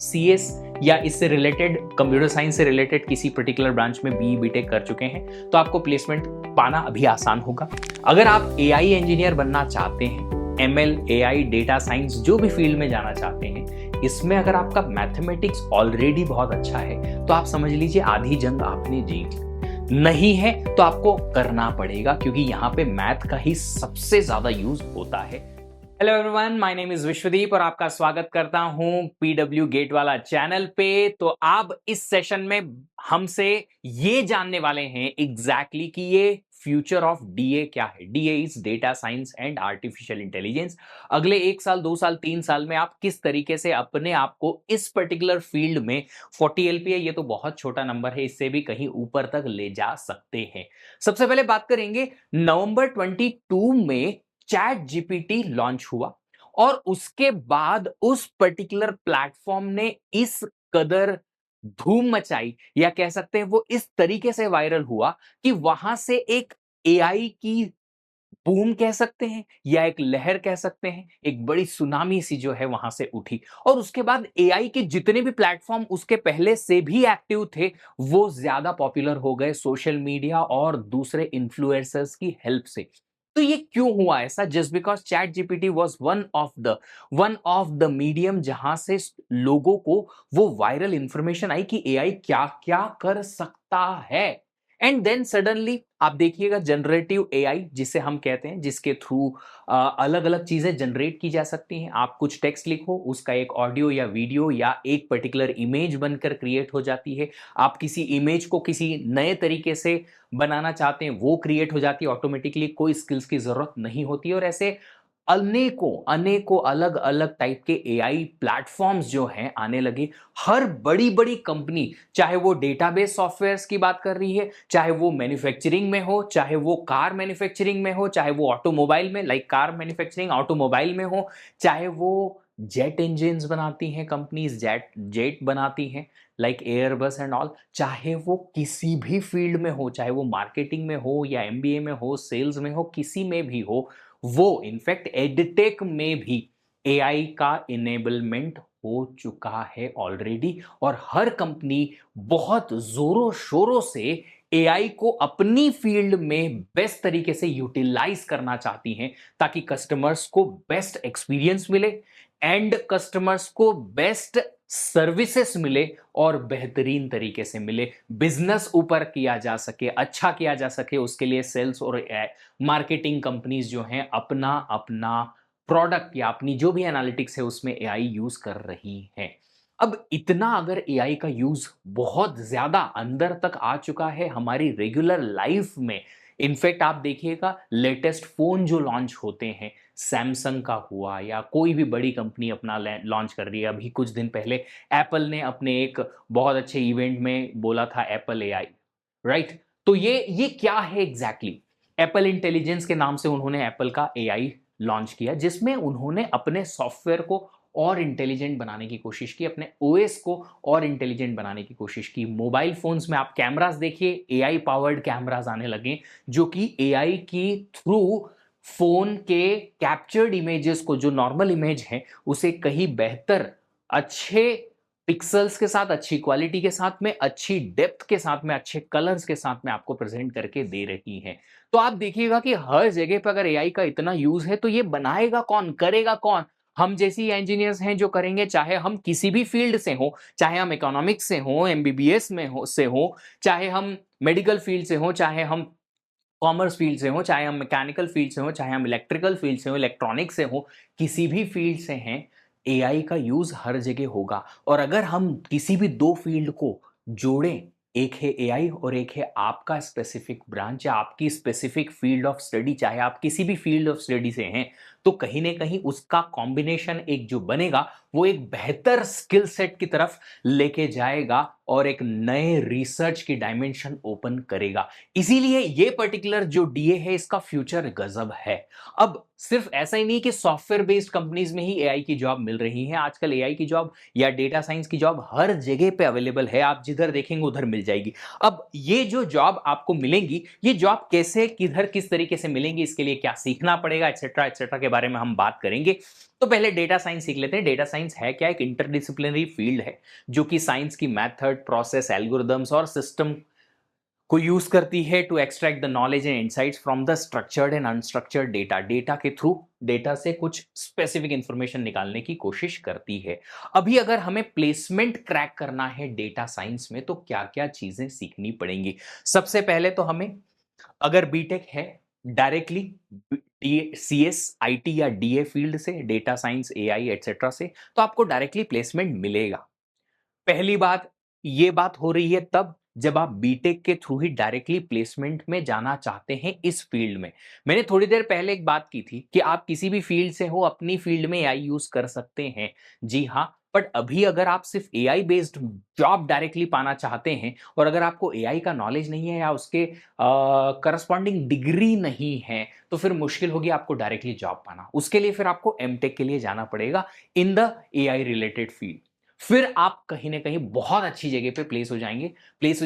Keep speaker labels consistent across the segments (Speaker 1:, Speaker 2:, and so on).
Speaker 1: CS या इससे related computer science से रिलेटेड किसी पर्टिकुलर ब्रांच में बीई बीटेक कर चुके हैं तो आपको प्लेसमेंट पाना अभी आसान होगा। अगर आप एआई इंजीनियर बनना चाहते हैं, एमएल, एआई, डेटा साइंस जो भी फील्ड में जाना चाहते हैं, इसमें अगर आपका मैथमेटिक्स ऑलरेडी बहुत अच्छा है तो आप समझ लीजिए आधी जंग आपने जीत ली। नहीं है तो आपको करना पड़ेगा, क्योंकि यहाँ पे मैथ का ही सबसे ज्यादा यूज होता है। Hello everyone, my name is Vishwadeep और आपका स्वागत करता हूं पीडब्ल्यू गेट वाला चैनल पे। तो आप इस सेशन में हमसे ये जानने वाले हैं एग्जैक्टली कि ये फ्यूचर ऑफ डीए क्या है। DA is data science and artificial intelligence. अगले 1 साल, 2 साल, 3 साल में आप किस तरीके से अपने आप को इस पर्टिकुलर फील्ड में 40 एलपीए, ये तो बहुत छोटा नंबर है, इससे भी कहीं ऊपर तक ले जा सकते हैं। सबसे पहले बात करेंगे, नवंबर 22 में चैट जीपीटी लॉन्च हुआ और उसके बाद उस पर्टिकुलर प्लेटफॉर्म ने इस कदर धूम मचाई, या कह सकते हैं वो इस तरीके से वायरल हुआ कि वहां से एक एआई की बूम कह सकते हैं या एक लहर कह सकते हैं, एक बड़ी सुनामी सी जो है वहां से उठी। और उसके बाद एआई के जितने भी प्लेटफॉर्म उसके पहले से भी एक्टिव थे वो ज्यादा पॉपुलर हो गए सोशल मीडिया और दूसरे इन्फ्लुएंसर्स की हेल्प से। तो ये क्यों हुआ ऐसा? Just because chat GPT was one of the medium जहां से लोगों को वो वायरल इंफॉर्मेशन आई कि एआई क्या क्या कर सकता है। एंड देन सडनली आप देखिएगा जनरेटिव एआई जिसे हम कहते हैं, जिसके थ्रू अलग अलग चीजें जनरेट की जा सकती हैं। आप कुछ टेक्स्ट लिखो, उसका एक ऑडियो या वीडियो या एक पर्टिकुलर इमेज बनकर क्रिएट हो जाती है। आप किसी इमेज को किसी नए तरीके से बनाना चाहते हैं, वो क्रिएट हो जाती है ऑटोमेटिकली, कोई स्किल्स की जरूरत नहीं होती। और ऐसे अनेकों अनेकों अलग अलग टाइप के एआई प्लेटफॉर्म्स जो हैं आने लगे। हर बड़ी बड़ी कंपनी, चाहे वो डेटाबेस सॉफ्टवेयर्स की बात कर रही है, चाहे वो मैन्युफैक्चरिंग में हो, चाहे वो कार मैन्युफैक्चरिंग में हो, चाहे वो ऑटोमोबाइल में, लाइक कार मैन्युफैक्चरिंग ऑटोमोबाइल में हो, चाहे वो जेट इंजन्स बनाती हैं कंपनीज, जेट जेट बनाती हैं लाइक एयरबस एंड ऑल, चाहे वो किसी भी फील्ड में हो, चाहे वो मार्केटिंग में हो या एमबीए में हो, सेल्स में हो, किसी में भी हो, वो इनफैक्ट एडटेक में भी एआई का इनेबलमेंट हो चुका है ऑलरेडी। और हर कंपनी बहुत जोरों शोरों से एआई को अपनी फील्ड में बेस्ट तरीके से यूटिलाइज करना चाहती हैं, ताकि कस्टमर्स को बेस्ट एक्सपीरियंस मिले, एंड कस्टमर्स को बेस्ट सर्विसेज मिले और बेहतरीन तरीके से मिले, बिजनेस ऊपर किया जा सके, अच्छा किया जा सके। उसके लिए सेल्स और मार्केटिंग कंपनीज जो हैं अपना अपना प्रोडक्ट या अपनी जो भी एनालिटिक्स है उसमें एआई यूज कर रही हैं। अब इतना अगर एआई का यूज बहुत ज्यादा अंदर तक आ चुका है हमारी रेगुलर लाइफ में, इनफैक्ट आप देखिएगा लेटेस्ट फोन जो लॉन्च होते हैं, सैमसंग का हुआ या कोई भी बड़ी कंपनी अपना लॉन्च कर रही है। अभी कुछ दिन पहले एप्पल ने अपने एक बहुत अच्छे इवेंट में बोला था एप्पल एआई, राइट? तो ये क्या है एग्जैक्टली? एप्पल इंटेलिजेंस के नाम से उन्होंने एप्पल का एआई लॉन्च किया, जिसमें उन्होंने अपने सॉफ्टवेयर को और इंटेलिजेंट बनाने की कोशिश की, अपने ओएस को और इंटेलिजेंट बनाने की कोशिश की। मोबाइल फोन्स में आप कैमरास देखिए, एआई पावर्ड कैमरास आने लगे, जो कि एआई की थ्रू फोन के कैप्चर्ड इमेजेस को, जो नॉर्मल इमेज है, उसे कहीं बेहतर, अच्छे पिक्सल्स के साथ, अच्छी क्वालिटी के साथ में, अच्छी डेप्थ के साथ में, अच्छे कलर्स के साथ में आपको प्रेजेंट करके दे रही है। तो आप देखिएगा कि हर जगह पर अगर एआई का इतना यूज है तो ये बनाएगा कौन, करेगा कौन? हम जैसी इंजीनियर्स हैं जो करेंगे, चाहे हम किसी भी फील्ड से हो, चाहे हम इकोनॉमिक्स से हो, एमबीबीएस में हो, चाहे हम मेडिकल फील्ड से हो, चाहे हम कॉमर्स फील्ड से हो, चाहे हम मैकेनिकल फील्ड से हो, चाहे हम इलेक्ट्रिकल फील्ड से हो, इलेक्ट्रॉनिक्स से हो, किसी भी फील्ड से हैं, एआई का यूज हर जगह होगा। और अगर हम किसी भी दो फील्ड को जोड़ें, एक है एआई और एक है आपका स्पेसिफिक ब्रांच या आपकी स्पेसिफिक फील्ड ऑफ स्टडी, चाहे आप किसी भी फील्ड ऑफ स्टडी से हैं, तो कहीं ना कहीं उसका कॉम्बिनेशन एक जो बनेगा वो एक बेहतर स्किल सेट की तरफ लेके जाएगा और एक नए रिसर्च की डायमेंशन ओपन करेगा। इसीलिए ये पर्टिकुलर जो डीए है इसका फ्यूचर गजब है। अब सिर्फ ऐसा ही नहीं कि सॉफ्टवेयर बेस्ड कंपनीज में ही एआई की जॉब मिल रही है, आजकल एआई की जॉब या डेटा साइंस की जॉब हर जगह पे अवेलेबल है, आप जिधर देखेंगे उधर मिल जाएगी। अब ये जो जॉब आपको मिलेंगी, ये जॉब कैसे, किधर, किस तरीके से मिलेंगी, इसके लिए क्या सीखना पड़ेगा, एक्सेट्रा एक्सेट्रा के बारे में हम बात करेंगे। तो पहले डेटा साइंस सीख लेते हैं। डेटा साइंस है क्या? एक इंटरडिसिप्लिनरी फील्ड है जो कि साइंस की मेथड, प्रोसेस, एल्गोरिदम्स और सिस्टम को यूज करती है to extract the knowledge and insights from the structured and unstructured data. Data के थ्रू डेटा से कुछ स्पेसिफिक इंफॉर्मेशन निकालने की कोशिश करती है। अभी अगर हमें प्लेसमेंट क्रैक करना है डेटा साइंस में तो क्या क्या चीजें सीखनी पड़ेंगी? सबसे पहले तो हमें, अगर बीटेक है, डायरेक्टली सीएस, आईटी या डीए फील्ड से, डेटा साइंस, एआई एटसेट्रा से, तो आपको डायरेक्टली प्लेसमेंट मिलेगा। पहली बात, ये बात हो रही है तब जब आप बीटेक के थ्रू ही डायरेक्टली प्लेसमेंट में जाना चाहते हैं इस फील्ड में। मैंने थोड़ी देर पहले एक बात की थी कि आप किसी भी फील्ड से हो, अपनी फील्ड में एआई यूज कर सकते हैं। जी हाँ, बट अभी अगर आप सिर्फ एआई बेस्ड जॉब डायरेक्टली पाना चाहते हैं और अगर आपको एआई का नॉलेज नहीं है या उसके करस्पॉन्डिंग डिग्री नहीं है, तो फिर मुश्किल होगी आपको डायरेक्टली जॉब पाना। उसके लिए फिर आपको एमटेक के लिए जाना पड़ेगा in the AI related field. फिर आप कहीं ना कहीं बहुत अच्छी जगह पे प्लेस हो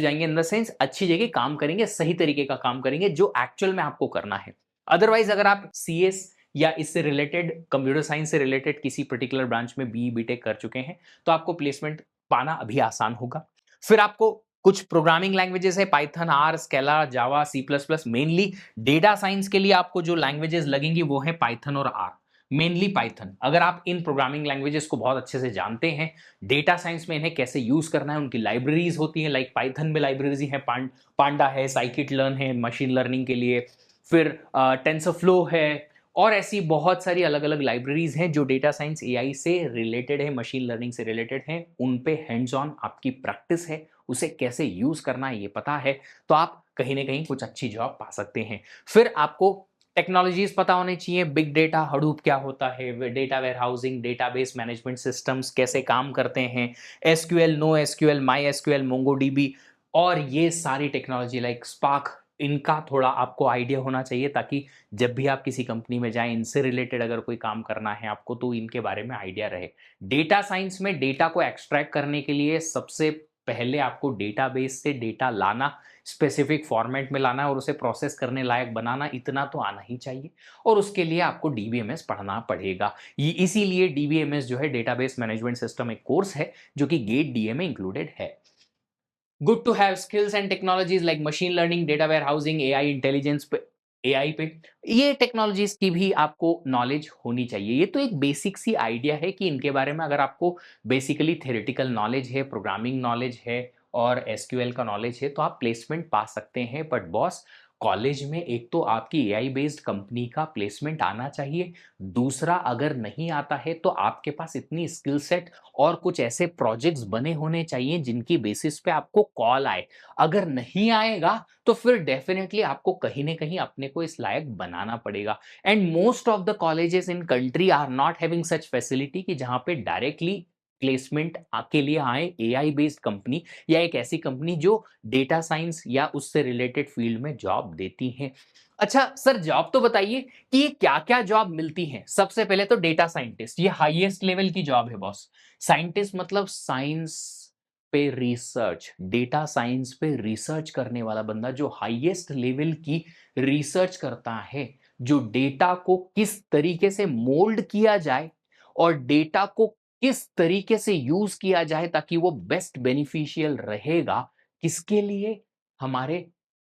Speaker 1: जाएंगे इन द सेंस अच्छी जगह काम करेंगे, सही तरीके का काम करेंगे जो एक्चुअल में आपको करना है। अदरवाइज अगर आप सीएस या इससे रिलेटेड, कंप्यूटर साइंस से रिलेटेड किसी पर्टिकुलर ब्रांच में बी बीटेक कर चुके हैं तो आपको प्लेसमेंट पाना अभी आसान होगा। फिर आपको कुछ प्रोग्रामिंग लैंग्वेजेस है, Python, R, Scala, Java, C plus plus. Mainly data science के लिए आपको जो लैंग्वेजेस लगेंगी वो है पाइथन और आर। Mainly Python. अगर आप इन प्रोग्रामिंग लैंग्वेजेस को बहुत अच्छे से जानते हैं, डेटा साइंस में इन्हें कैसे यूज करना है, उनकी लाइब्रेरीज होती हैं, लाइक पाइथन में लाइब्रेरीज है, पांडा है, साइकिट लर्न है मशीन लर्निंग के लिए, फिर टेंसरफ्लो है, और ऐसी बहुत सारी अलग अलग लाइब्रेरीज हैं जो डेटा साइंस एआई से रिलेटेड है, मशीन लर्निंग से रिलेटेड है। उन पे हैंड्स ऑन आपकी प्रैक्टिस है, उसे कैसे यूज करना है ये पता है, तो आप कहीं ना कहीं कुछ अच्छी जॉब पा सकते हैं। फिर आपको टेक्नोलॉजीज पता होनी चाहिए। बिग डेटा, हडूप क्या होता है, data warehousing, database management systems कैसे काम करते हैं, SQL, NoSQL, MySQL, MongoDB, और ये सारी टेक्नोलॉजी लाइक स्पार्क, इनका थोड़ा आपको आइडिया होना चाहिए ताकि जब भी आप किसी कंपनी में जाएं, इनसे रिलेटेड अगर कोई काम करना है आपको तो इनके बारे में आइडिया रहे। डेटा साइंस में डेटा को एक्सट्रैक्ट करने के लिए सबसे पहले आपको डेटाबेस से डेटा लाना, स्पेसिफिक फॉर्मेट में लाना और उसे प्रोसेस करने लायक बनाना, इतना तो आना ही चाहिए। और उसके लिए आपको डीबीएमएस पढ़ना पड़ेगा। ये इसीलिए डीबीएमएस जो है, डेटाबेस मैनेजमेंट सिस्टम, एक कोर्स है जो कि गेट डीए में इंक्लूडेड है। Good to have skills and technologies like machine learning, data warehousing, AI intelligence पे, एआई पे, ये टेक्नोलॉजीज की भी आपको नॉलेज होनी चाहिए। ये तो एक बेसिक सी आइडिया है कि इनके बारे में अगर आपको बेसिकली थ्योरेटिकल नॉलेज है, प्रोग्रामिंग नॉलेज है और एसक्यूएल का नॉलेज है तो आप प्लेसमेंट पा सकते हैं। बट बॉस, कॉलेज में एक तो आपकी एआई बेस्ड कंपनी का प्लेसमेंट आना चाहिए, दूसरा अगर नहीं आता है तो आपके पास इतनी स्किल सेट और कुछ ऐसे प्रोजेक्ट्स बने होने चाहिए जिनकी बेसिस पे आपको कॉल आए। अगर नहीं आएगा तो फिर डेफिनेटली आपको कहीं ना कहीं अपने को इस लायक बनाना पड़ेगा। And most of the colleges in country are not having such facility कि जहां पे डायरेक्टली प्लेसमेंट के लिए आए एआई बेस्ड कंपनी या एक ऐसी कंपनी जो डेटा साइंस या उससे रिलेटेड फील्ड में जॉब देती हैं। अच्छा सर, जॉब तो बताइए कि ये क्या क्या जॉब मिलती है। सबसे पहले तो डेटा साइंटिस्ट, ये हाईएस्ट लेवल की जॉब है बॉस। साइंटिस्ट मतलब साइंस पे रिसर्च, डेटा साइंस पे रिसर्च करने वाला बंदा जो हाईएस्ट लेवल की रिसर्च करता है, जो डेटा को किस तरीके से मोल्ड किया जाए और डेटा को किस तरीके से यूज किया जाए ताकि वो बेस्ट बेनिफिशियल रहेगा, किसके लिए, हमारे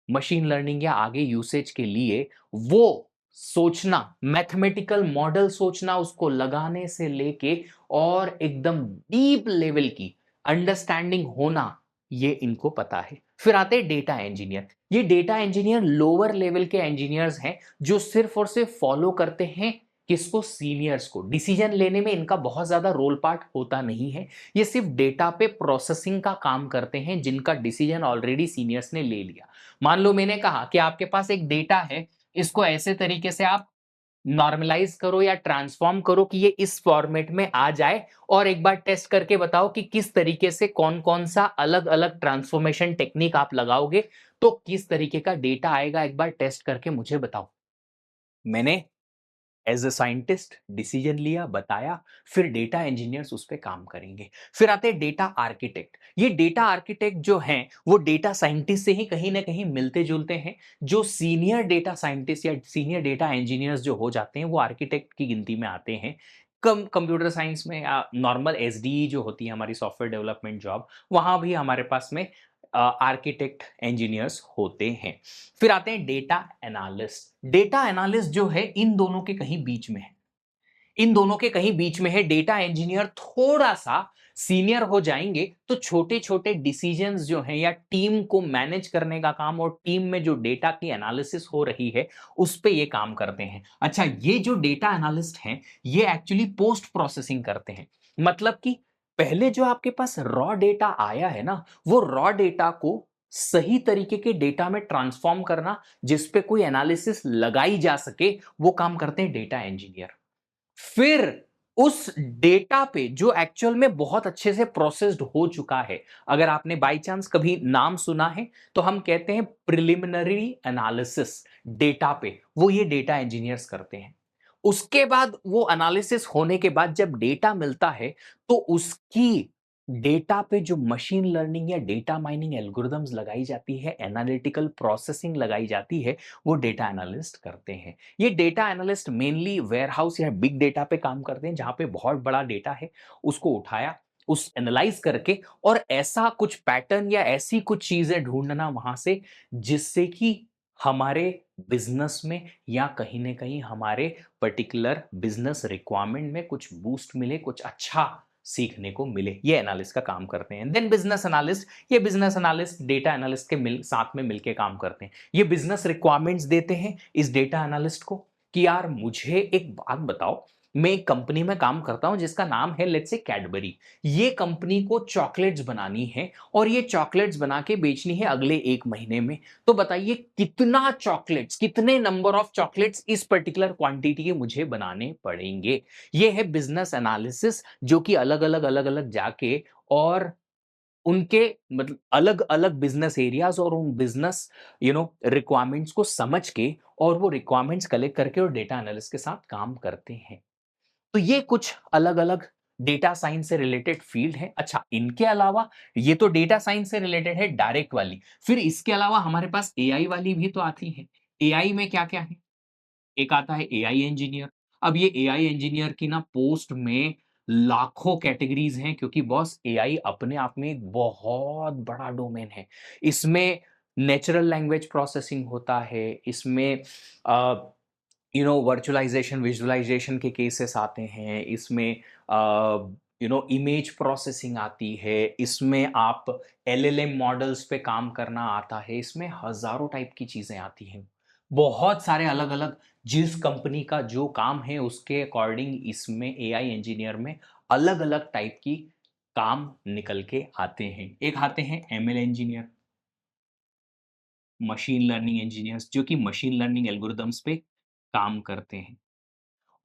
Speaker 1: मशीन लर्निंग या आगे यूसेज के लिए, वो सोचना, मैथमेटिकल मॉडल सोचना, उसको लगाने से लेके और एकदम डीप लेवल की अंडरस्टैंडिंग होना, ये इनको पता है। फिर आते हैं डेटा इंजीनियर। ये डेटा इंजीनियर लोअर लेवल के इंजीनियर्स हैं जो सिर्फ और सिर्फ फॉलो करते हैं किसको, सीनियर्स को। डिसीजन लेने में इनका बहुत ज्यादा रोल पार्ट होता नहीं है, ये सिर्फ डेटा पे प्रोसेसिंग का काम करते हैं जिनका डिसीजन ऑलरेडी सीनियर्स ने ले लिया। मान लो मैंने कहा कि आपके पास एक डेटा है, इसको ऐसे तरीके से आप नॉर्मलाइज करो या ट्रांसफॉर्म करो कि ये इस फॉर्मेट में आ जाए, और एक बार टेस्ट करके बताओ कि किस तरीके से कौन कौन सा अलग अलग ट्रांसफॉर्मेशन टेक्निक आप लगाओगे तो किस तरीके का डेटा आएगा, एक बार टेस्ट करके मुझे बताओ। मैंने एज अ साइंटिस्ट डिसीजन लिया, बताया, फिर डेटा इंजीनियर्स उस पे काम करेंगे। फिर आते हैं डेटा आर्किटेक्ट। ये डेटा आर्किटेक्ट जो हैं वो डेटा साइंटिस्ट से ही कहीं ना कहीं मिलते जुलते हैं। जो सीनियर डेटा साइंटिस्ट या सीनियर डेटा इंजीनियर्स जो हो जाते हैं वो आर्किटेक्ट की गिनती में आते हैं। कम कंप्यूटर साइंस में या नॉर्मल एसडीई जो होती है हमारी सॉफ्टवेयर डेवलपमेंट जॉब, वहां भी हमारे पास में आर्किटेक्ट इंजीनियर्स होते हैं। फिर आते हैं डेटा एनालिस्ट। डेटा एनालिस्ट जो है इन दोनों के कहीं बीच में है, इन दोनों के कहीं बीच में है। डेटा इंजीनियर थोड़ा सा सीनियर हो जाएंगे तो छोटे छोटे डिसीजंस जो हैं या टीम को मैनेज करने का काम और टीम में जो डेटा की एनालिसिस हो रही है उस पे ये काम करते हैं। अच्छा, ये जो डेटा एनालिस्ट हैं ये एक्चुअली पोस्ट प्रोसेसिंग करते हैं। मतलब कि पहले जो आपके पास रॉ डेटा आया है ना, वो रॉ डेटा को सही तरीके के डेटा में ट्रांसफॉर्म करना, जिस पे कोई एनालिसिस लगाई जा सके, वो काम करते हैं डेटा इंजीनियर। फिर उस डेटा पे जो एक्चुअल में बहुत अच्छे से प्रोसेस्ड हो चुका है, अगर आपने बाय चांस कभी नाम सुना है तो हम कहते हैं प्रिलिमिनरी एनालिसिस डेटा पे, वो ये डेटा इंजीनियर्स करते हैं। उसके बाद वो एनालिसिस होने के बाद जब डेटा मिलता है तो उसकी डेटा पे जो मशीन लर्निंग या डेटा माइनिंग एल्गोरिदम्स लगाई जाती है, एनालिटिकल प्रोसेसिंग लगाई जाती है, वो डेटा एनालिस्ट करते हैं। ये डेटा एनालिस्ट मेनली वेयरहाउस या बिग डेटा पे काम करते हैं, जहां पे बहुत बड़ा डेटा है, उसको उठाया, उस एनालाइज करके और ऐसा कुछ पैटर्न या ऐसी कुछ चीजें ढूंढना वहां से जिससे कि हमारे बिजनेस में या कहीं ना कहीं हमारे पर्टिकुलर बिजनेस रिक्वायरमेंट में कुछ बूस्ट मिले, कुछ अच्छा सीखने को मिले। ये एनालिस्ट का काम करते हैं। देन बिजनेस एनालिस्ट, ये बिजनेस एनालिस्ट डेटा एनालिस्ट के साथ में मिलके काम करते हैं। ये बिजनेस रिक्वायरमेंट्स देते हैं इस डेटा एनालिस्ट को कि यार मुझे एक बात बताओ, मैं एक कंपनी में काम करता हूं जिसका नाम है लेट्स से कैडबरी। ये कंपनी को चॉकलेट्स बनानी है और ये चॉकलेट्स बना के बेचनी है अगले 1 महीने में। तो बताइए कितना चॉकलेट्स, कितने नंबर ऑफ चॉकलेट्स इस पर्टिकुलर क्वांटिटी के मुझे बनाने पड़ेंगे। ये है बिजनेस एनालिसिस, जो कि अलग अलग जाके और उनके मतलब अलग अलग बिजनेस एरियाज और उन बिजनेस रिक्वायरमेंट्स को समझ के और वो रिक्वायरमेंट्स कलेक्ट करके और डेटा एनालिस्ट के साथ काम करते हैं। तो ये कुछ अलग अलग डेटा साइंस से रिलेटेड फील्ड है। अच्छा, इनके अलावा ये तो डेटा साइंस से रिलेटेड है डायरेक्ट वाली, फिर इसके अलावा हमारे पास एआई वाली भी तो आती है। एआई में क्या क्या है? एक आता है एआई इंजीनियर। अब ये एआई इंजीनियर की ना पोस्ट में लाखों कैटेगरीज हैं, क्योंकि बॉस एआई अपने आप में एक बहुत बड़ा डोमेन है। इसमें नेचुरल लैंग्वेज प्रोसेसिंग होता है, इसमें वर्चुअलाइजेशन विजुअलाइजेशन के केसेस आते हैं, इसमें इमेज प्रोसेसिंग आती है, इसमें आप एलएलएम मॉडल्स पे काम करना आता है, इसमें हजारों टाइप की चीजें आती हैं। बहुत सारे अलग अलग, जिस कंपनी का जो काम है उसके अकॉर्डिंग इसमें एआई इंजीनियर में अलग अलग टाइप की काम निकल के आते हैं। एक आते हैं ML engineer, machine learning engineers, जो कि मशीन लर्निंग एल्गोरिदम्स पे काम करते हैं।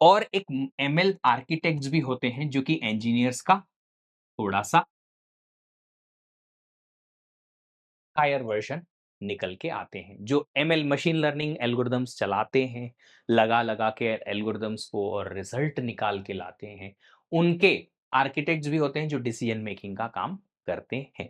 Speaker 1: और एक एमएल आर्किटेक्ट्स भी होते हैं, जो कि इंजीनियर्स का थोड़ा सा हायर वर्जन निकल के आते हैं, जो एमएल मशीन लर्निंग एल्गोरिदम्स चलाते हैं, लगा लगा के एल्गोरिदम्स को और रिजल्ट निकाल के लाते हैं। उनके आर्किटेक्ट्स भी होते हैं जो डिसीजन मेकिंग का काम करते हैं।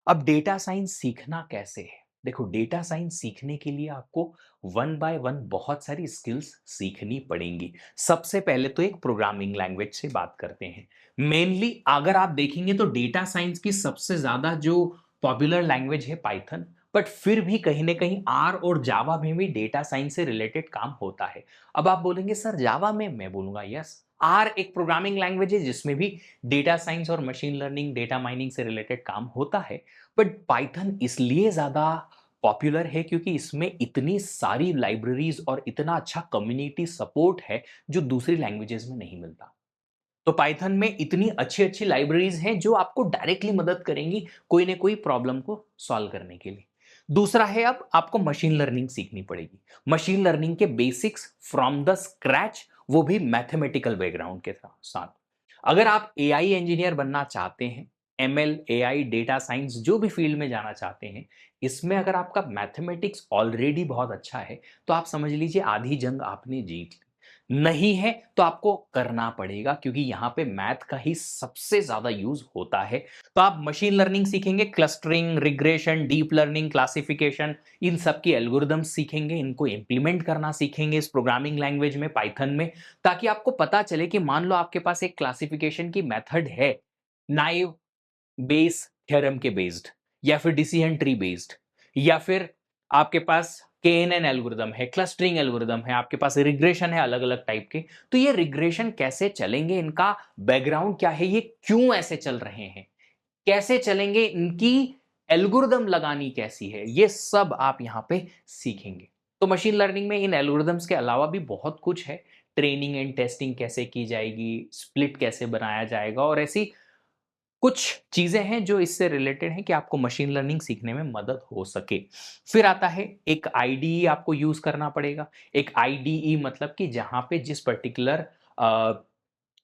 Speaker 1: अब डेटा साइंस सीखना कैसे है? देखो, डेटा साइंस सीखने के लिए आपको वन बाय वन बहुत सारी स्किल्स सीखनी पड़ेंगी। सबसे पहले तो एक प्रोग्रामिंग लैंग्वेज से बात करते हैं। मेनली अगर आप देखेंगे तो डेटा साइंस की सबसे ज्यादा जो पॉपुलर लैंग्वेज है पाइथन, बट फिर भी कहीं ना कहीं आर और जावा में भी डेटा साइंस से रिलेटेड काम होता है। अब आप बोलेंगे सर जावा में, मैं बोलूंगा यस, आर एक प्रोग्रामिंग लैंग्वेज है जिसमें भी डेटा साइंस और मशीन लर्निंग डेटा माइनिंग से रिलेटेड काम होता है। बट पाइथन इसलिए ज्यादा पॉपुलर है क्योंकि इसमें इतनी सारी लाइब्रेरीज और इतना अच्छा कम्युनिटी सपोर्ट है जो दूसरी लैंग्वेजेस में नहीं मिलता। तो पाइथन में इतनी अच्छी अच्छी लाइब्रेरीज हैं जो आपको डायरेक्टली मदद करेंगी कोई ना कोई प्रॉब्लम को सॉल्व करने के लिए। दूसरा है, अब आपको मशीन लर्निंग सीखनी पड़ेगी। मशीन लर्निंग के बेसिक्स फ्रॉम द स्क्रैच, वो भी मैथमेटिकल बैकग्राउंड के साथ। अगर आप एआई इंजीनियर बनना चाहते हैं, एमएल एआई डेटा साइंस जो भी फील्ड में जाना चाहते हैं, इसमें अगर आपका मैथमेटिक्स ऑलरेडी बहुत अच्छा है तो आप समझ लीजिए आधी जंग आपने जीत ली। नहीं है तो आपको करना पड़ेगा, क्योंकि यहां पे मैथ का ही सबसे ज्यादा यूज होता है। तो आप मशीन लर्निंग सीखेंगे, clustering, regression, deep learning, classification, इन सब की एल्गोरिदम्स सीखेंगे, इनको इंप्लीमेंट करना सीखेंगे इस प्रोग्रामिंग लैंग्वेज में, पाइथन में, ताकि आपको पता चले कि मान लो आपके पास एक क्लासिफिकेशन की मेथड है, नाइव बेस थ्योरम के बेस्ड, या फिर डिसीजन ट्री बेस्ड, या फिर आपके पास केएनएन एल्गोरिदम है, क्लस्टरिंग एल्गोरिदम है, आपके पास रिग्रेशन है अलग अलग टाइप के, तो ये रिग्रेशन कैसे चलेंगे, इनका बैकग्राउंड क्या है, ये क्यों ऐसे चल रहे हैं, कैसे चलेंगे, इनकी एल्गोरिदम लगानी कैसी है, ये सब आप यहां पे सीखेंगे। तो मशीन लर्निंग में इन एल्गोरिदम्स के अलावा भी बहुत कुछ है, ट्रेनिंग एंड टेस्टिंग कैसे की जाएगी, स्प्लिट कैसे बनाया जाएगा, और ऐसी कुछ चीजें हैं जो इससे रिलेटेड हैं कि आपको मशीन लर्निंग सीखने में मदद हो सके। फिर आता है एक आईडीई आपको यूज करना पड़ेगा। एक आईडीई मतलब कि जहां पे जिस पर्टिकुलर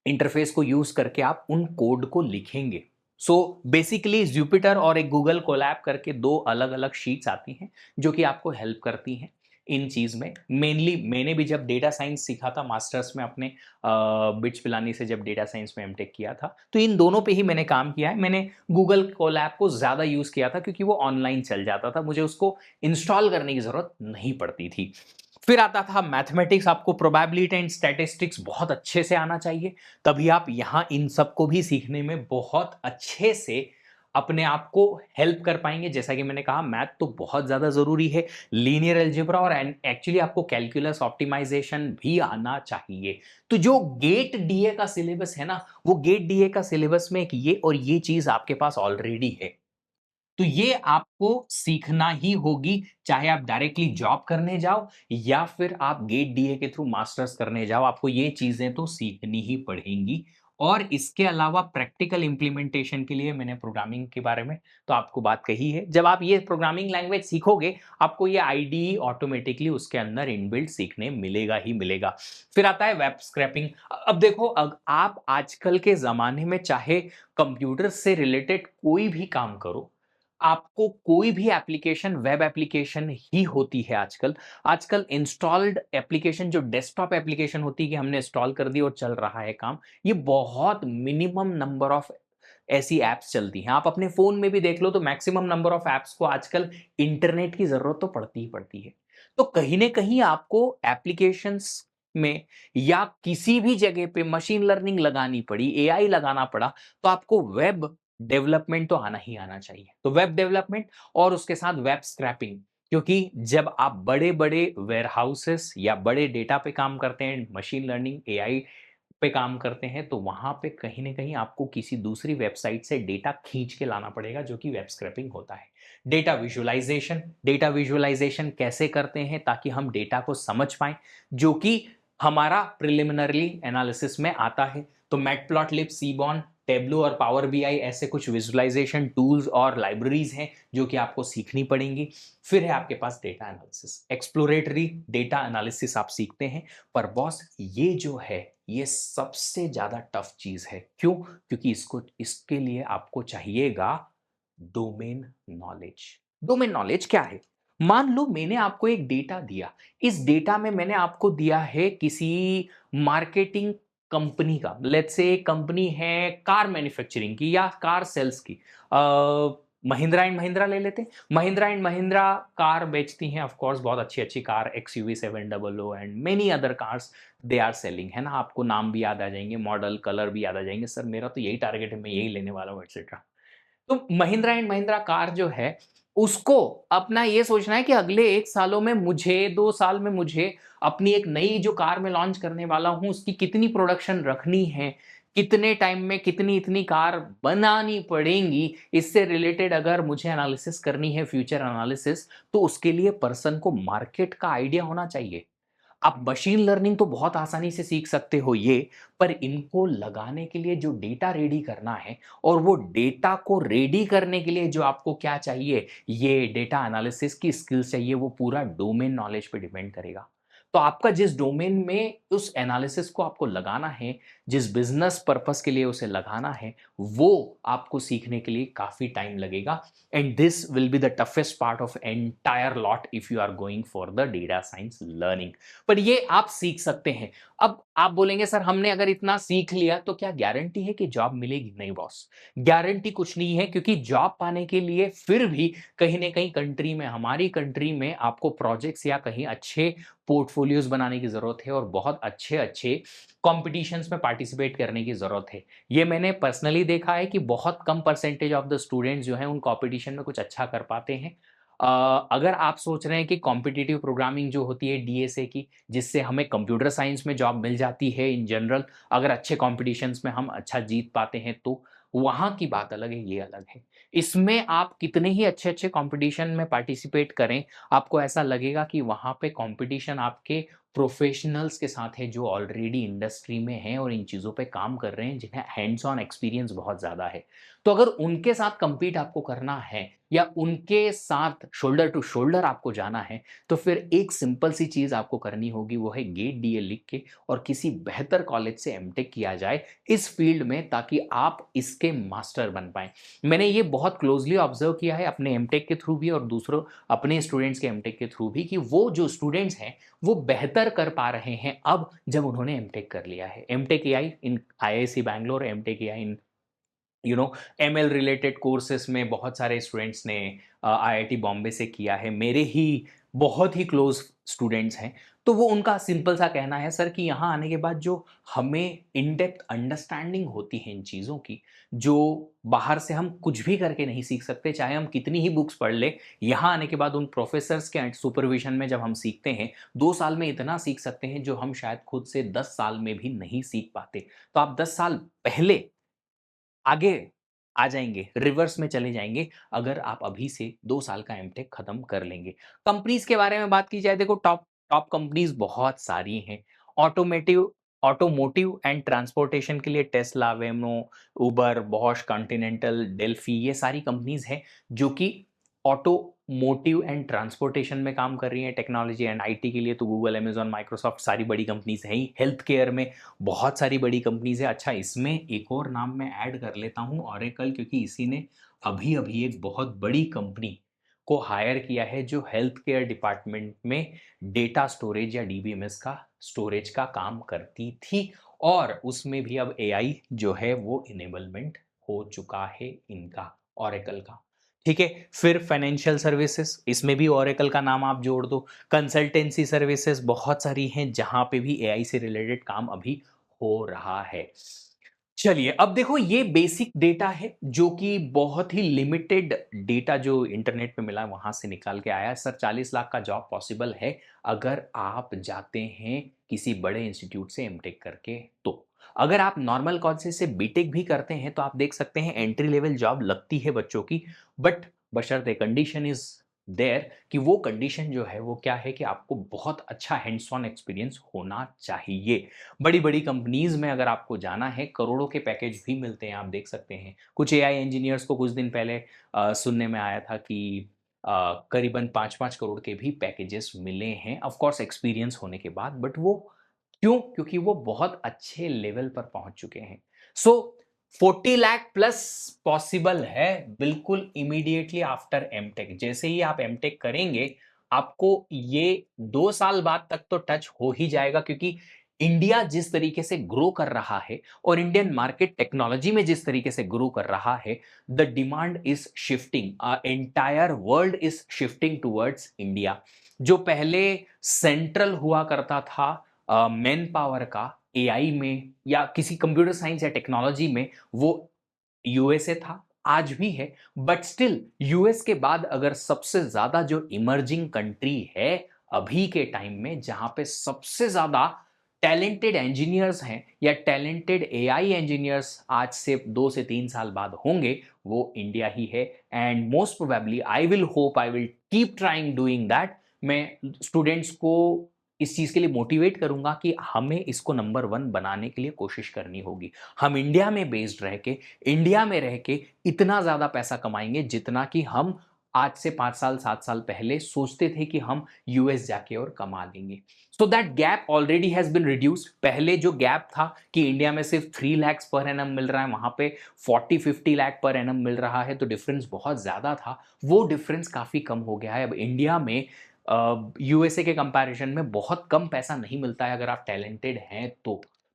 Speaker 1: इंटरफेस को यूज करके आप उन कोड को लिखेंगे। सो बेसिकली जुपिटर और एक गूगल कोलैब करके दो अलग अलग शीट्स आती हैं जो कि आपको हेल्प करती हैं इन चीज में। मेनली मैंने भी जब डेटा साइंस सीखा था मास्टर्स में अपने बिट्स पिलानी से, जब डेटा साइंस में एमटेक किया था, तो इन दोनों पे ही मैंने काम किया है। मैंने गूगल कोलैब को ज्यादा यूज किया था क्योंकि वो ऑनलाइन चल जाता था, मुझे उसको इंस्टॉल करने की जरूरत नहीं पड़ती थी। फिर आता था मैथमेटिक्स, आपको प्रोबेबिलिटी एंड स्टैटिस्टिक्स बहुत अच्छे से आना चाहिए, तभी आप यहां इन सबको भी सीखने में बहुत अच्छे से अपने आप को हेल्प कर पाएंगे। जैसा कि मैंने कहा, मैथ तो बहुत ज्यादा जरूरी है, लीनियर अलजेब्रा, और एक्चुअली आपको कैलकुलस ऑप्टिमाइजेशन भी आना चाहिए। तो जो गेट डीए का सिलेबस है ना, वो गेट डीए का सिलेबस में एक ये और ये चीज आपके पास ऑलरेडी है, तो ये आपको सीखना ही होगी, चाहे आप डायरेक्टली जॉब करने जाओ या फिर आप गेट डीए के थ्रू मास्टर्स करने जाओ, आपको ये चीजें तो सीखनी ही पड़ेंगी। और इसके अलावा प्रैक्टिकल इंप्लीमेंटेशन के लिए मैंने प्रोग्रामिंग के बारे में तो आपको बात कही है। जब आप ये प्रोग्रामिंग लैंग्वेज सीखोगे, आपको ये आईडीई ऑटोमेटिकली उसके अंदर इनबिल्ट सीखने मिलेगा ही मिलेगा। फिर आता है वेब स्क्रैपिंग। अब देखो, आप आजकल के जमाने में चाहे कंप्यूटर से रिलेटेड कोई भी काम करो, आपको कोई भी एप्लीकेशन वेब एप्लीकेशन ही होती है आजकल। आजकल इंस्टॉल्ड एप्लीकेशन, जो डेस्कटॉप एप्लीकेशन होती है कि हमने इंस्टॉल कर दी और चल रहा है काम, ये बहुत मिनिमम नंबर ऑफ ऐसी एप्स चलती हैं। आप अपने फोन में भी देख लो तो मैक्सिमम नंबर ऑफ एप्स को आजकल इंटरनेट की जरूरत तो पड़ती ही पड़ती है। तो कहीं ना कहीं आपको एप्लीकेशंस में या किसी भी जगह पे मशीन लर्निंग लगानी पड़ी, एआई लगाना पड़ा, तो आपको वेब डेवलपमेंट तो आना ही आना चाहिए। तो वेब डेवलपमेंट और उसके साथ वेब स्क्रैपिंग, क्योंकि जब आप बड़े बड़े वेयरहाउसेस या बड़े डेटा पे काम करते हैं, मशीन लर्निंग एआई पे काम करते हैं, तो वहां पे कहीं ना कहीं आपको किसी दूसरी वेबसाइट से डेटा खींच के लाना पड़ेगा, जो कि वेब स्क्रैपिंग होता है। डेटा विजुअलाइजेशन कैसे करते हैं ताकि हम डेटा को समझ पाएं, जो कि हमारा प्रिलिमिनरी एनालिसिस में आता है। तो मैटप्लॉटलिब, सीबॉन, टेब्लो और पावर बीआई ऐसे कुछ विजुअलाइजेशन टूल्स और लाइब्रेरीज हैं जो कि आपको सीखनी पड़ेंगी। फिर है आपके पास data analysis, exploratory data analysis आप सीखते हैं। पर बॉस, ये जो है ये सबसे ज्यादा टफ चीज है। क्यों? क्योंकि इसके लिए आपको चाहिएगा डोमेन नॉलेज। डोमेन नॉलेज क्या है? मान लो मैंने आपको एक डेटा दिया, इस डेटा में मैंने आपको दिया है किसी मार्केटिंग कंपनी का, लेट्स से कंपनी है कार मैन्युफैक्चरिंग की या कार सेल्स की, महिंद्रा एंड महिंद्रा ले लेते हैं। महिंद्रा एंड महिंद्रा कार बेचती हैं, ऑफ कोर्स बहुत अच्छी अच्छी car, XUV 700 and many other cars they are selling, है ना। आपको नाम भी याद आ जाएंगे, मॉडल कलर भी याद आ जाएंगे, सर मेरा तो यही टारगेट है, मैं यही लेने वाला हूँ, एक्सेट्रा। तो महिंद्रा एंड महिंद्रा कार जो है, उसको अपना ये सोचना है कि अगले 1 सालों में मुझे, 2 साल में मुझे अपनी एक नई जो कार में लॉन्च करने वाला हूं, उसकी कितनी प्रोडक्शन रखनी है, कितने टाइम में कितनी इतनी कार बनानी पड़ेंगी, इससे रिलेटेड अगर मुझे एनालिसिस करनी है, फ्यूचर एनालिसिस, तो उसके लिए पर्सन को मार्केट का आइडिया होना चाहिए। आप मशीन लर्निंग तो बहुत आसानी से सीख सकते हो ये, पर इनको लगाने के लिए जो डेटा रेडी करना है, और वो डेटा को रेडी करने के लिए जो आपको क्या चाहिए, ये डेटा एनालिसिस की स्किल्स चाहिए, वो पूरा डोमेन नॉलेज पे डिपेंड करेगा। तो आपका जिस डोमेन में उस एनालिसिस को आपको लगाना है, जिस बिजनेस पर्पस के लिए उसे लगाना है, वो आपको सीखने के लिए काफी टाइम लगेगा। And this will be the toughest part of entire lot if you are going for the data science learning. पर ये आप सीख सकते हैं। अब आप बोलेंगे सर हमने अगर इतना सीख लिया तो क्या गारंटी है कि जॉब मिलेगी? नहीं बॉस, गारंटी कुछ नहीं है, क्योंकि जॉब पाने के लिए फिर भी कहीं ना कहीं कंट्री में, हमारी कंट्री में आपको प्रोजेक्ट्स या कहीं अच्छे पोर्टफोलियोज बनाने की जरूरत है और बहुत अच्छे अच्छे कॉम्पिटिशन्स में पार्टिसिपेट करने की जरूरत है। ये मैंने पर्सनली देखा है कि बहुत कम परसेंटेज ऑफ द स्टूडेंट्स जो हैं उन कॉम्पिटिशन में कुछ अच्छा कर पाते हैं। अगर आप सोच रहे हैं कि कॉम्पिटिटिव प्रोग्रामिंग जो होती है डीएसए की, जिससे हमें कंप्यूटर साइंस में जॉब मिल जाती है इन जनरल, अगर अच्छे कॉम्पिटिशन्स में हम अच्छा जीत पाते हैं तो वहाँ की बात अलग है, ये अलग है। इसमें आप कितने ही अच्छे-अच्छे कॉम्पिटिशन में पार्टिसिपेट करें, आपको ऐसा लगेगा कि वहाँ पे कॉम्पिटिशन आपके प्रोफेशनल्स के साथ है जो ऑलरेडी इंडस्ट्री में हैं और इन चीज़ों पे काम कर रहे हैं, जिन्हें हैंड्स ऑन एक्सपीरियंस बहुत ज़्यादा है। तो अगर उनके साथ कम्पीट आपको करना है या उनके साथ शोल्डर टू शोल्डर आपको जाना है, तो फिर एक सिंपल सी चीज़ आपको करनी होगी, वो है गेट डीएल लिख के और किसी बेहतर कॉलेज से एमटेक किया जाए इस फील्ड में, ताकि आप इसके मास्टर बन पाएँ। मैंने ये बहुत क्लोज़ली ऑब्ज़र्व किया है अपने एमटेक के थ्रू भी और दूसरों अपने स्टूडेंट्स के एमटेक के थ्रू भी, कि वो जो स्टूडेंट्स हैं, वो बेहतर कर पा रहे हैं अब जब उन्होंने एमटेक कर लिया है। एमटेक एआई इन आईआईसी बैंगलोर, एमटेक एआई इन एमएल रिलेटेड कोर्सेस में बहुत सारे स्टूडेंट्स ने आईआईटी बॉम्बे से किया है, मेरे ही बहुत ही क्लोज स्टूडेंट्स हैं। तो वो उनका सिंपल सा कहना है सर कि यहाँ आने के बाद जो हमें इन डेप्थ अंडरस्टैंडिंग होती है इन चीज़ों की, जो बाहर से हम कुछ भी करके नहीं सीख सकते, चाहे हम कितनी ही बुक्स पढ़ ले, यहाँ आने के बाद उन प्रोफेसर्स के सुपरविजन में जब हम सीखते हैं, 2 साल में इतना सीख सकते हैं जो हम शायद खुद से 10 साल में भी नहीं सीख पाते। तो आप 10 साल पहले आगे आ जाएँगे, रिवर्स में चले जाएँगे, अगर आप अभी से 2 साल का एमटेक खत्म कर लेंगे। कंपनीज़ के बारे में बात की जाए, देखो टॉप टॉप कंपनीज़ बहुत सारी हैं। ऑटोमेटिव ऑटोमोटिव एंड ट्रांसपोर्टेशन के लिए टेस्ला, वेमो, उबर, बॉश, कॉन्टिनेंटल, डेल्फी, ये सारी कंपनीज़ हैं जो कि ऑटोमोटिव एंड ट्रांसपोर्टेशन में काम कर रही हैं। टेक्नोलॉजी एंड आईटी के लिए तो गूगल, अमेज़न, माइक्रोसॉफ्ट सारी बड़ी कंपनीज़ हैं ही। हेल्थ केयर में बहुत सारी बड़ी कंपनीज़ हैं। अच्छा, इसमें एक और नाम मैं ऐड कर लेता हूँ, ओरेकल, क्योंकि इसी ने अभी-अभी एक बहुत बड़ी कंपनी को हायर किया है जो हेल्थ केयर डिपार्टमेंट में डेटा स्टोरेज या डीबीएमएस का स्टोरेज का काम करती थी, और उसमें भी अब एआई जो है वो इनेबलमेंट हो चुका है इनका, ओरेकल का। ठीक है, फिर फाइनेंशियल सर्विसेज, इसमें भी ओरेकल का नाम आप जोड़ दो। कंसल्टेंसी सर्विसेज बहुत सारी हैं जहां पे भी एआई से रिलेटेड काम अभी हो रहा है। चलिए अब देखो, ये बेसिक डेटा है जो कि बहुत ही लिमिटेड डेटा जो इंटरनेट पे मिला है वहां से निकाल के आया है। सर 40 लाख का जॉब पॉसिबल है अगर आप जाते हैं किसी बड़े इंस्टीट्यूट से एमटेक करके। तो अगर आप नॉर्मल कॉलेज से बीटेक भी करते हैं तो आप देख सकते हैं एंट्री लेवल जॉब लगती है बच्चों की, बट बशर्ते कंडीशन इज देयर, कि वो कंडीशन जो है वो क्या है कि आपको बहुत अच्छा हैंड्स ऑन एक्सपीरियंस होना चाहिए। बड़ी-बड़ी कंपनीज़ में अगर आपको जाना है, करोड़ों के पैकेज भी मिलते हैं, आप देख सकते हैं। कुछ एआई इंजीनियर्स को कुछ दिन पहले सुनने में आया था कि करीबन 5-5 करोड़ के भी पैकेजेस मिले हैं, ऑफ कोर्स एक्सपीरियंस होने के बाद। बट वो क्यों? क्योंकि वो बहुत अच्छे लेवल पर पहुँच चुके हैं। सो 40 लाख प्लस पॉसिबल है बिल्कुल इमीडिएटली आफ्टर एमटेक। जैसे ही आप एमटेक करेंगे, आपको ये 2 साल बाद तक तो टच हो ही जाएगा, क्योंकि इंडिया जिस तरीके से ग्रो कर रहा है और इंडियन मार्केट टेक्नोलॉजी में जिस तरीके से ग्रो कर रहा है, the demand is shifting, entire world is shifting towards India. जो पहले सेंट्रल हुआ करता था मैन पावर का एआई में या किसी कंप्यूटर साइंस या टेक्नोलॉजी में, वो यूएसए था, आज भी है। बट स्टिल यूएस के बाद अगर सबसे ज्यादा जो इमर्जिंग कंट्री है अभी के टाइम में, जहां पे सबसे ज्यादा टैलेंटेड इंजीनियर्स हैं या टैलेंटेड एआई इंजीनियर्स आज से 2 से 3 साल बाद होंगे, वो इंडिया ही है। And most probably I will hope, I will keep trying doing that. मैं स्टूडेंट्स को इस चीज के लिए मोटिवेट करूंगा कि हमें इसको नंबर 1 बनाने के लिए कोशिश करनी होगी। हम इंडिया में बेस्ड रह के, इंडिया में रह के इतना ज्यादा पैसा कमाएंगे जितना कि हम आज से 5 साल 7 साल पहले सोचते थे कि हम यूएस जाके और कमा लेंगे। So that gap already has been reduced. पहले जो गैप था कि इंडिया में सिर्फ 3 लाख पर एनम मिल रहा है, वहाँ पे 40-50 लाख पर एनम मिल रहा है, तो डिफरेंस बहुत ज़्यादा था। वो डिफरेंस काफ़ी कम हो गया है। अब इंडिया में यूएसए के कंपैरिजन में बहुत कम पैसा नहीं मिलता है अगर आप टैलेंटेड हैं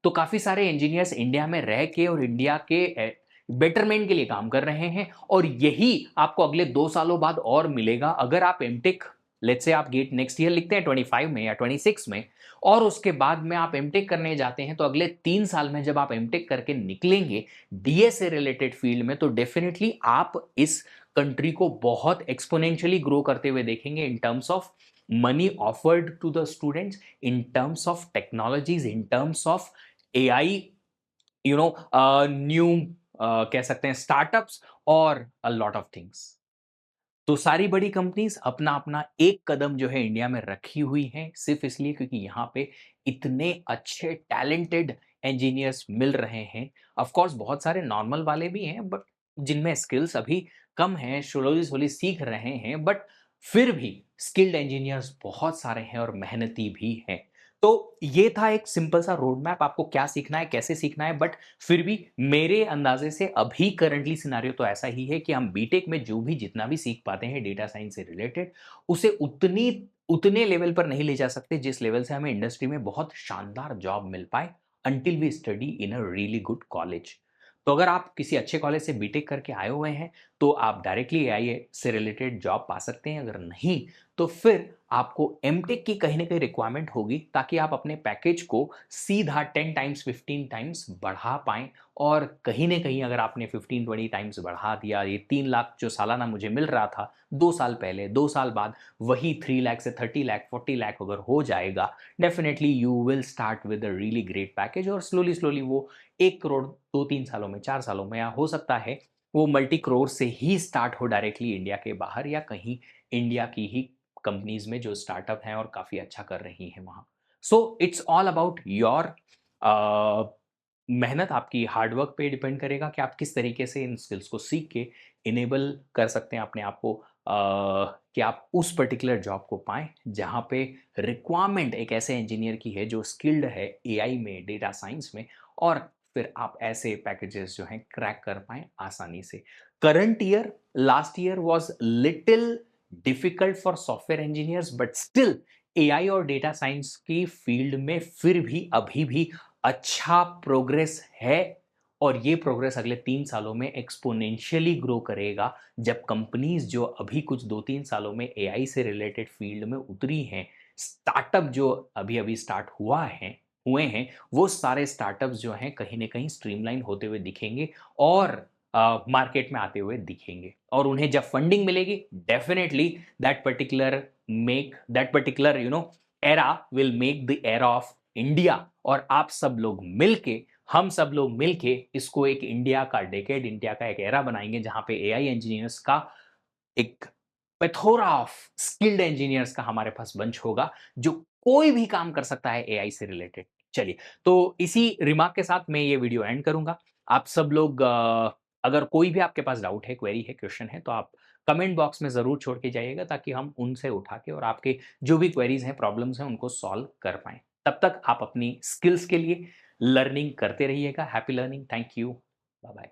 Speaker 1: तो काफ़ी सारे इंजीनियर्स इंडिया में रह के और इंडिया के बेटरमेंट के लिए काम कर रहे हैं, और यही आपको अगले 2 सालों बाद और मिलेगा अगर आप एमटेक, लेट्स से आप गेट नेक्स्ट ईयर लिखते हैं 25 में या 26 में, और उसके बाद में आप एमटेक करने जाते हैं, तो अगले 3 साल में जब आप एमटेक करके निकलेंगे डीए से रिलेटेड फील्ड में, तो डेफिनेटली आप इस कंट्री को बहुत एक्सपोनेंशियली ग्रो करते हुए देखेंगे in terms of money offered to the students, in terms of technologies, in terms of AI, new कह सकते हैं स्टार्टअप्स और अ लॉट ऑफ थिंग्स। तो सारी बड़ी कंपनीज अपना अपना एक कदम जो है इंडिया में रखी हुई है, सिर्फ इसलिए क्योंकि यहाँ पे इतने अच्छे टैलेंटेड इंजीनियर्स मिल रहे हैं। ऑफ कोर्स बहुत सारे नॉर्मल वाले भी हैं, बट जिनमें स्किल्स अभी कम हैं, स्लोली स्लोली सीख रहे हैं, बट फिर भी स्किल्ड इंजीनियर्स बहुत सारे हैं और मेहनती भी हैं। तो ये था एक सिंपल सा रोड मैप, आपको क्या सीखना है, कैसे सीखना है। बट फिर भी मेरे अंदाजे से अभी करंटली सिनारियो तो ऐसा ही है कि हम बीटेक में जो भी जितना भी सीख पाते हैं डेटा साइंस से रिलेटेड, उसे उतने लेवल पर नहीं ले जा सकते जिस लेवल से हमें इंडस्ट्री में बहुत शानदार जॉब मिल पाए, until we study in a really good college. तो अगर आप किसी अच्छे कॉलेज से बीटेक करके आए हुए हैं तो आप डायरेक्टली एआई से रिलेटेड जॉब पा सकते हैं। अगर नहीं तो फिर आपको एमटेक की कहीं ना कहीं रिक्वायरमेंट होगी, ताकि आप अपने पैकेज को सीधा 10 टाइम्स 15 टाइम्स बढ़ा पाएं। और कहीं ना कहीं अगर आपने 15-20 टाइम्स बढ़ा दिया, ये 3 लाख जो सालाना मुझे मिल रहा था 2 साल पहले, 2 साल बाद वही 3 लाख से 30 लाख 40 लाख अगर हो जाएगा, definitely you will start with a really great package. और स्लोली स्लोली वो 1 करोड़ 2-3 सालों में, 4 सालों में, या हो सकता है वो मल्टी करोड़ से ही स्टार्ट हो डायरेक्टली इंडिया के बाहर, या कहीं इंडिया की ही कंपनीज में जो स्टार्टअप हैं और काफ़ी अच्छा कर रही हैं वहाँ। So it's all about your मेहनत, आपकी हार्डवर्क पे डिपेंड करेगा कि आप किस तरीके से इन स्किल्स को सीख के इनेबल कर सकते हैं अपने आप को, कि आप उस पर्टिकुलर जॉब को पाएं जहाँ पे रिक्वायरमेंट एक ऐसे इंजीनियर की है जो स्किल्ड है एआई में, डेटा साइंस में, और फिर आप ऐसे पैकेजेस जो हैं क्रैक कर पाएं आसानी से। Current year, last year was little difficult for software engineers, but still AI और डेटा साइंस की फील्ड में फिर भी अभी भी अच्छा प्रोग्रेस है। और ये प्रोग्रेस अगले 3 सालों में एक्सपोनेंशियली ग्रो करेगा, जब कंपनीज जो अभी कुछ 2-3 सालों में एआई से रिलेटेड फील्ड में उतरी हैं, स्टार्टअप जो अभी अभी स्टार्ट हुए हैं, वो सारे स्टार्टअप्स जो हैं कहीं ना कहीं स्ट्रीमलाइन होते हुए दिखेंगे और मार्केट में आते हुए दिखेंगे। और उन्हें जब फंडिंग मिलेगी, definitely that particular era will make the era of India. और आप सब लोग मिलके, हम सब लोग मिलके इसको एक इंडिया का डेकेड, इंडिया का एक एरा बनाएंगे जहां पे एआई इंजीनियर्स का एक प्लेथोरा ऑफ स्किल्ड इंजीनियर्स का हमारे पास बंच होगा, जो कोई भी काम कर सकता है एआई से रिलेटेड। चलिए, तो इसी रिमार्क के साथ मैं ये वीडियो एंड करूंगा। आप सब लोग अगर कोई भी आपके पास डाउट है, क्वेरी है, क्वेश्चन है, तो आप कमेंट बॉक्स में ज़रूर छोड़ के जाइएगा, ताकि हम उनसे उठा के और आपके जो भी क्वेरीज हैं, प्रॉब्लम्स हैं, उनको सॉल्व कर पाएँ। तब तक आप अपनी स्किल्स के लिए लर्निंग करते रहिएगा। Happy learning. Thank you. Bye bye.